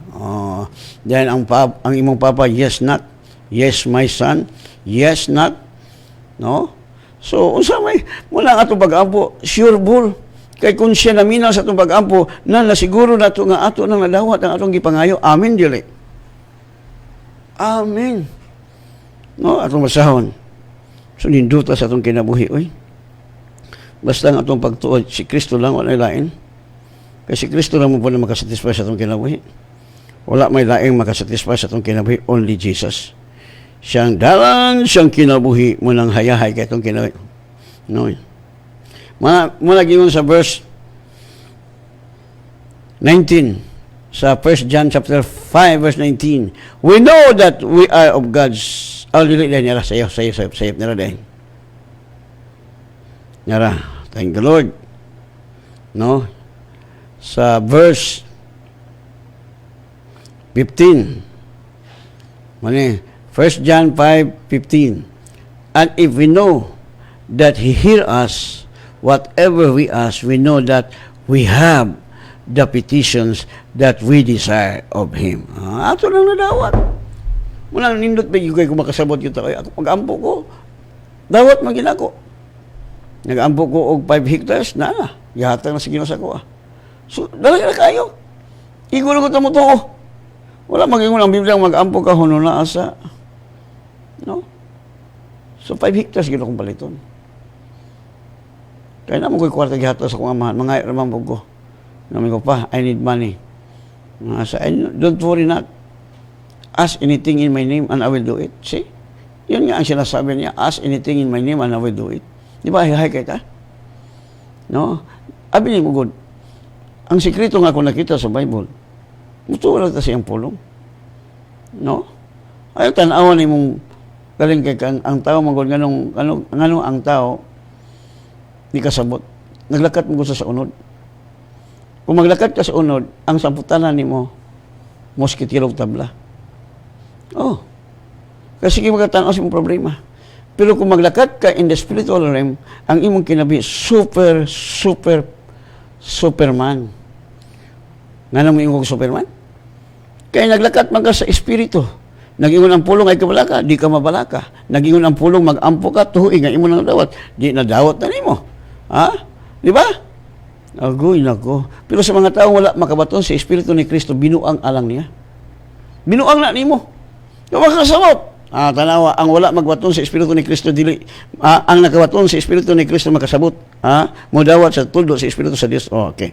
Then ang imong papa, yes not, yes my son, yes not, no? So unsa may mula nga atong pag-ampo sure bull kay kung siya naminaw sa atong pag-ampo na nasiguro nato nga ato nang nadawat ang atong gipangayo. Amen dili. Amen. No, atong masahon. So, ninduta sa itong kinabuhi, oy. Basta ang atong pagtuod, si Kristo lang, wala lain. Kasi si Kristo lang mo po na makasatisfy sa itong kinabuhi. Wala may laing makasatisfy sa itong kinabuhi, only Jesus. Siyang dalan, siyang kinabuhi, mo nang hayahay kay itong kinabuhi. No. Muna gingon sa verse 19, sa 1 John chapter 5, verse 19, we know that we are of God's. Dili nila sayo nila dahil. Nara, thank the Lord. No? Sa verse 15. Mali, 1 John 5:15. And if we know that He hear us, whatever we ask, we know that we have the petitions that we desire of Him. Ato lang nadawat. Muna nindot ba yung kung makasabot yun tayo. Ako pag-ampo ko, dawat magina ko. Nag-ampo ko og 5 hectares, yahatang na sa Ginoo sa ko. So, dalaga na kayo. Igulo ko tamo to. Wala magingon ang Biblia mag-ampo ka huno na asa. No? So, 5 hectares gino kong paliton. Kaya naman ko'y kwarta gihata sa kong amahan. Mga raman po ko. Namin ko pa, I need money. Don't worry not. Ask anything in my name and I will do it. See? Yun nga ang sinasabi niya. Ask anything in my name and I will do it. Di ba? Hihay kita? No? Abi ni mo, God. Ang sikreto nga kung nakita sa Bible, mutuwa lang ta siyang pulong. No? Ayaw tanawan ni mong Galing kay ang tao mangod nganong ang tao di kasabot. Naglakat mo sa unod. Kung maglakat ka sa unod, ang samputanan nimo mosquitirog tabla. Oh. Kasi magkatanaw sa imong problema. Pero kung maglakat ka in the spiritual realm, ang imong kinabi Superman. Nga mo ingong Superman? Kaya naglakat man ka sa espiritu. Nag-ingon ang pulong ay kabalaka, di ka mabalaka. Nag-ingon ang pulong mag-ampo ka, tuhoy nga imo nang dawat. Di na dawat na nimo. Ha? Di ba? Agoy nako. Pero sa mga tao wala makabaton sa espiritu ni Kristo, binuang alang niya. Binuang na nimo. Kung makasabot. Tanawa, ang wala magbaton sa espiritu ni Kristo dili ang nakabaton sa espiritu ni Kristo makasabot. Modawat sa tuldo sa espiritu sa Dios. Oh, okay.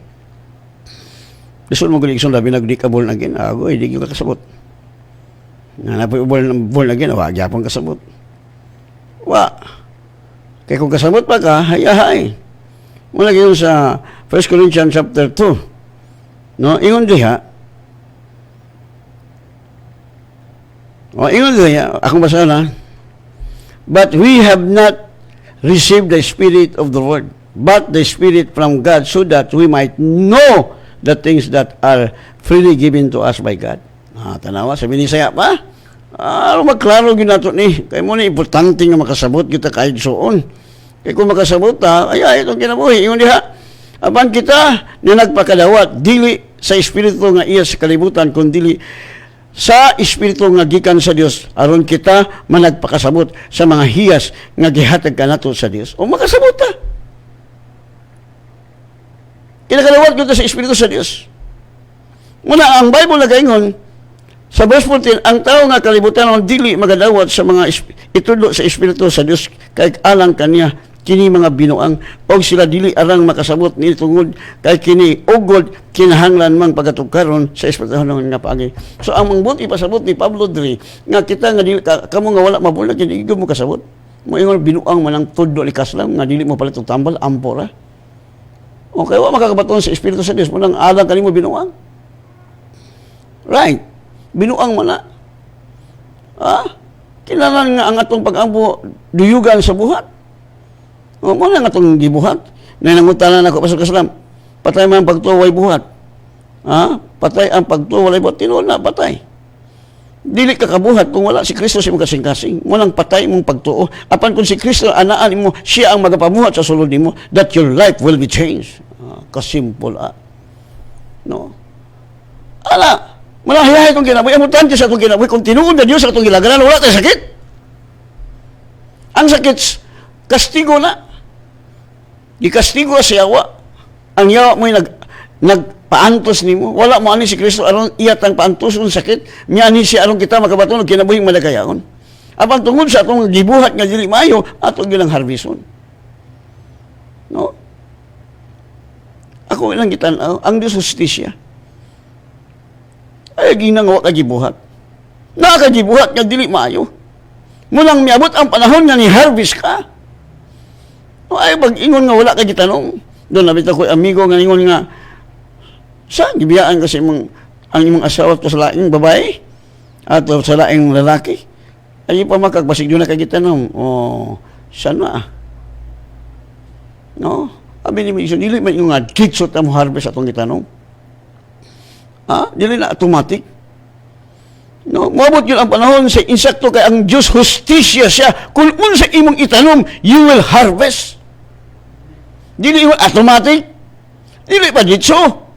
Desul mo guligson labi nagdi ka born again. Agoy, di ka kasabot. Nga na po born again, wa gyapon kasabot. Wa. Kay kung kasabot pa ka, hayahay. Mula yun sa 1 Corinthians chapter 2. No, ingon diha. Ingon diha, akong basa na. But we have not received the Spirit of the Lord, but the Spirit from God, so that we might know the things that are freely given to us by God. Tanawa, sabi ni Saya pa, magklaro yun nato ni. Kaya mo na importante nga makasabot kita kahit soon. Kaya kung makasabot ay itong kinabuhi. Yung diha, apan kita na nagpakadawat, dili sa espiritu nga iya sa kalibutan, kundi sa espiritu nga gikan sa Dios, aron kita managpakasabot sa mga hiyas nga gihatag kanato sa Dios. O makasabot ta. Kinakadawat kita sa espiritu sa Dios. Muna, ang Bible nagaingon, sa verse 14, ang tao nga kalibutan ang dili magadawat sa mga itulo sa espiritu sa Dios kay alang kaniya kini mga binuang o sila dili arang makasabot ni tungod kay kini ugod kinahanglan mang pagatukaron sa espiritu nga paagi. So ang mangbuti pasabot ni Pablo diri nga kita nga dili kamo nga wala mabulag kini igod mo kasabot. Moingon binuang manang tudlo likas lang nga dili mo palit og tambal ampora. Okay, wa makakabaton sa espiritu sa Dios mo nang alang kanimo binuang. Right. Binuang man na. Kailangan nga ang atong pag-ampo duyugan sa buhat. Mo na nga atong gibuhat. Nanangutanan ako pasal kaslam. Patay man ang pagtuway buhat. Patay ang pagtuway buhat. Tinuod na, patay. Dili ka kabuhat kung wala si Kristo sa imong kasing-kasing. Walang patay mong pagtuo. Apan kung si Kristo anaan mo, siya ang magapamuhat sa sulod nimo, that your life will be changed. Kasimple. No? Ala, malahiyahay itong kinabuhi. Importante sa itong kinabuhi. Kung tinuod na Diyos sa itong gilaganan, wala tayo sakit. Ang sakit, kastigo na. Di kastigo sa yawa. Ang yawa mo'y nagpaantos ni mo. Wala mo ani si Kristo aron iyat ang paantos ng sakit. Miyani siya aron kita makabaton ng kinabuhing malagayaon. Apan tungod sa itong gibuhat nga dili maayo, ato gilang harbison. No? Ako ilang gitanaw, ang Diyos justisya. Ay, ginagawa ka gibuhat. Nakakagibuhat nga dili maayo. Munang miabot ang panahon nga ni harvest ka. Ay, pag-ingon nga wala ka gitanong. Doon nabita ko amigo nga ingon nga, sa gibiyaan kasi ang imong asawa to sa laing babae at sa laing lalaki. Ay, pa makagbasig doon na ka gitanong. Sana. No? Abi ni Miso, dili man yung nga kitsot ang harvest atong gitanong. Dili na automatic. No, moabot yun ang panahon sa insakto kay ang Diyos hustisya siya. Kung unsa imong itanong, you will harvest. Dili yun automatic. Dili pa ditso.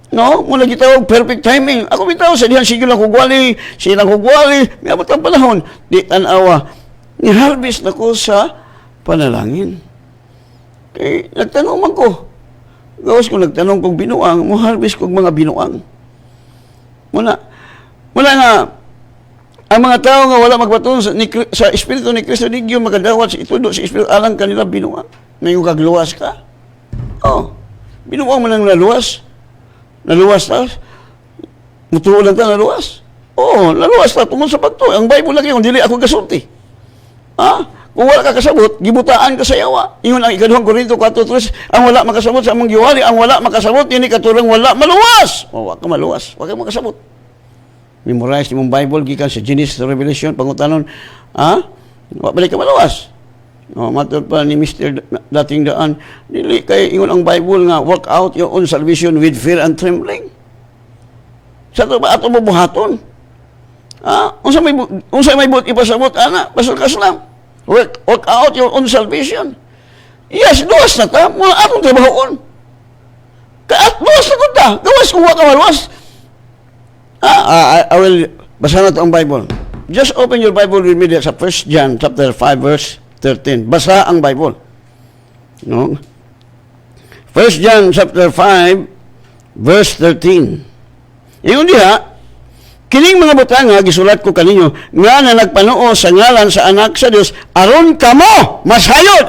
No, muna gitawag perfect timing. Ako bitaw sa dihan sige lang kugwali, silang kugwali, miabot ang panahon. Di tanawa, ni harvest na ko sa panalangin. Kay nagtanong man ko. Gawas ko nagtanong kong binuang, mo harvest kong mga binuang. Muna nga, ang mga tao nga wala magbaton sa Espiritu ni Kristo, di yung makadawat sa itudo sa Espiritu, alang kanila binuang. May kagluwas ka. Binuang man ang naluwas. Naluwas ta. Mutuo lang ta naluwas. Naluwas ta, tungkol sa pagto. Ang Bible lagi, kung dili ako gasulti. Kung wala ka kasabot, gibutaan ka sa yawa. Ingon ang ikaduhang Korinto 4:3, ang wala makasabot sa among giwali, ang wala makasabot, ini katurang wala maluwas. Wala ka maluwas, wala ka makasabot. memorize imong Bible gikan sa Genesis to Revelation pangutanon, wa balik ka malawas. Matod pa ni Mr. dating daan, dili kay ingon ang Bible nga work out your own salvation with fear and trembling. Sa to ba ato mo buhaton? Unsa may buot ipasabot ana, pasal lang. Work out your own salvation. Yes, luwas na ta, mula atong trabahoon. Kaat luwas na ta, gawas kung ka maluwas. I will basa na to ang Bible. Just open your Bible with me sa 1 John chapter 5 verse 13. Basa ang Bible. No? 1 John chapter 5 verse 13. Ingon diha, kining mga butang nga gisulat ko kaninyo nga na nagpanuo sa ngalan sa anak sa Dios aron kamo masayod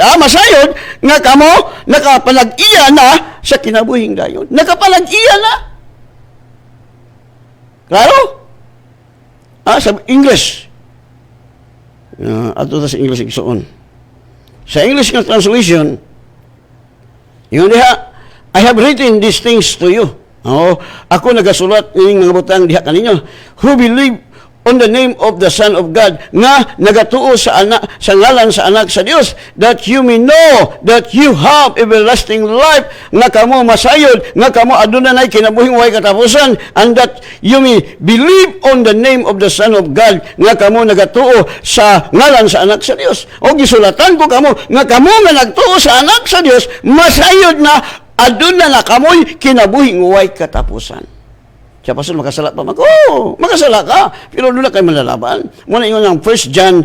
nga kamo nakapalag-iya na sa kinabuhing dayon. Nakapalag-iya na. Klaro? Sa English. Ato sa English igsuon. Sa English nga translation, yun diha, I have written these things to you. Ako nagasulat ng mga butang diha kaninyo who believe on the name of the Son of God nga nagatuo sa ngalan sa anak sa Dios, that you may know that you have everlasting life, nga kamo masayod, nga kamo adunay kinabuhing way katapusan, and that you may believe on the name of the Son of God nga kamo nagatuo sa ngalan sa anak sa Dios. O gisulatan ko kamo nga kamo nga nagtuo sa anak sa Dios masayod na aduna na kamoy kinabuhing way katapusan. Siya pasol, makasala pa makasala ka, pero doon na kayo malalaban. Muna yun ang 1 John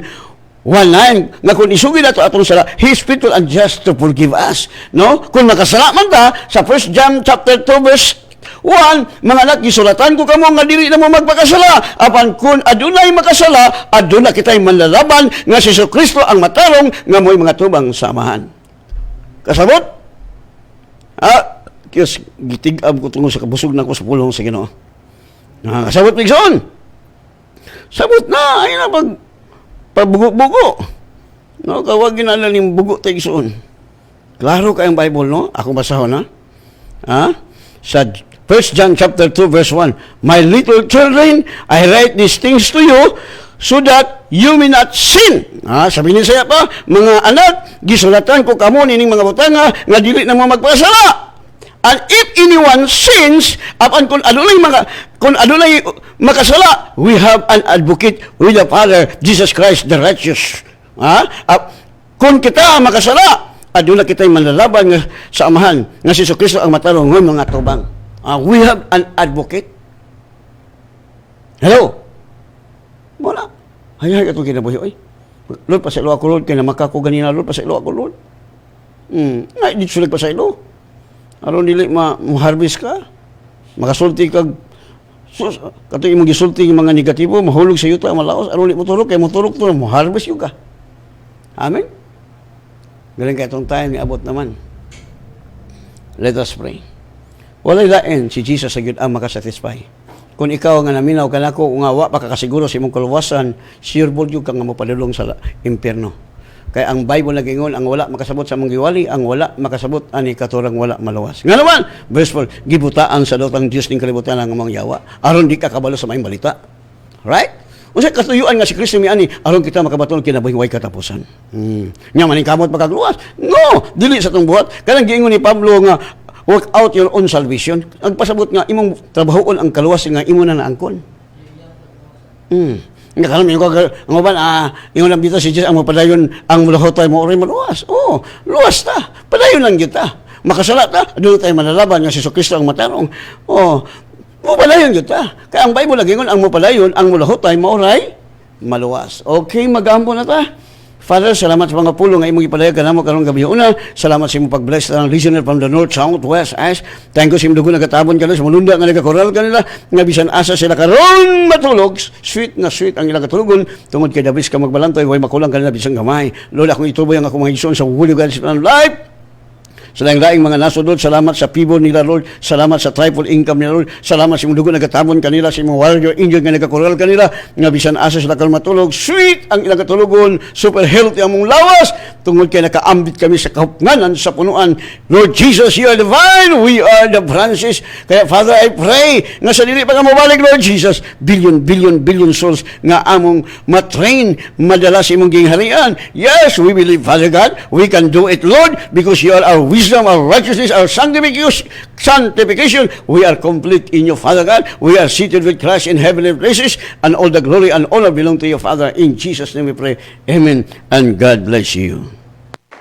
1:9, nga kung isugi na ito atong sala, He is faithful and just to forgive us. No? Kung makasala man ta, sa 1 John chapter 2 verse 1, mga anak, gisulatan ko kamo nga dili na mo magpakasala. Apan kung adunay makasala, aduna kita'y manlalaban nga si Kristo ang matarong nga mo'y mga tubang samahan. Kasabot? Kiyos, gitig-ab ko tungo sa kabusog na ko sa pulong sa Ginoo. Kasabot pigsoon. Sabot na, ay na pagbugo-bugo. No, kawag ginala ning bugo tigsoon. Klaro kayong Bible, no? Ako basahon, Sa 1 John chapter 2 verse 1, My little children, I write these things to you so that you may not sin. Sabi ni saya pa, mga anak, gisulatan ko kamo nining mga butanga nga dili na mo magpasala. And if anyone sins, apan kung adunay makasala, we have an advocate with the Father, Jesus Christ the righteous. Kung kita makasala, aduna kita'y manlalaban sa amahan nga si Kristo ang matarong ng mga tubang. We have an advocate. Hello? Wala. Hayay itong kinabuhi. Oy. Lord, pasalo ako, Lord. Kaya namaka ko ganina, Lord. Pasalo ako, Lord. Ngay, dito sulit pasalo. Aron dili ma-harvest ka. Makasulti kag kato imong gisulti yung mga negatibo, mahulog sa yuta, malaos. Aron dili mo tulog, kaya mo tulog to, mo-harvest yung ka. Amen? Galing ka itong time, niabot naman. Let us pray. Walay lain si Jesus sa Gud ang makasatisfy. Kung ikaw nga naminaw ka nako nga wa pa kakasiguro sa imong kaluwasan, sure bod yung kang mapadulong sa impyerno. Kaya ang Bible nagingon, ang wala makasabot sa mong giwali, ang wala makasabot ani katurang wala malawas. Nga naman, verse 4, gibutaan sa dotang Dios ning kalibutan ang among yawa, aron di ka kabalo sa maayong balita. Right? Usa katuyuan nga si Kristo mi ani aron kita makabaton kinabuhing way katapusan. Nya maning kamot magagluwas. No, dili sa tong buhat. Kanang giingon ni Pablo nga work out your own salvation. Ang pasabot nga imong trabahoon ang kaluwas nga imo na naangkon. Nga kalam yung ang uban, yung lang dito si Jesus ang mapadayon ang mulahotay mo oray maluwas. Luwas ta. Padayon lang kita. Makasala ta, doon tayo malalaban nga si Kristo ang matarong. Mapadayon kita. Kaya ang Bible lagi ngon ang mapadayon ang mulahotay mo oray maluwas. Okay, magampo na ta. Father, salamat sa mga pulo nga imong ipadayag kanamo karong gabi una. Salamat sa imong pag-bless ng listener from the north, south, west, east. Thank you sa imong dugo nagatabon kanila sa mulunda nga nagakoral kanila nga bisan asa sila karon matulog. Sweet na sweet ang ilang katulogon tungod kay Davis ka magbalantoy way makulang kanila bisan gamay. Lord, akong ituboy ang akong mga igsoon sa Holy God ng life. sa laing mga nasudod. Salamat sa pibo nila, Lord. Salamat sa triple income nila, Lord. Salamat sa imong dugo nagatabon kanila, sa imong warrior angel nga nagakoral kanila, nga bisan asa sila kang matulog. Sweet ang ilang katulugon, super healthy ang mong lawas, tungod kay nakaambit kami sa kahupnganan sa punuan. Lord Jesus, you are the vine, we are the branches. Kaya Father, I pray nga sa dili pa ka mabalik, Lord Jesus, billion souls nga among matrain, madala sa imong gingharian. Yes, we believe, Father God, we can do it, Lord, because you are our wisdom, our righteousness, our sanctification. We are complete in you, Father God. We are seated with Christ in heavenly places, and all the glory and honor belong to you, Father. In Jesus' name we pray. Amen, and God bless you.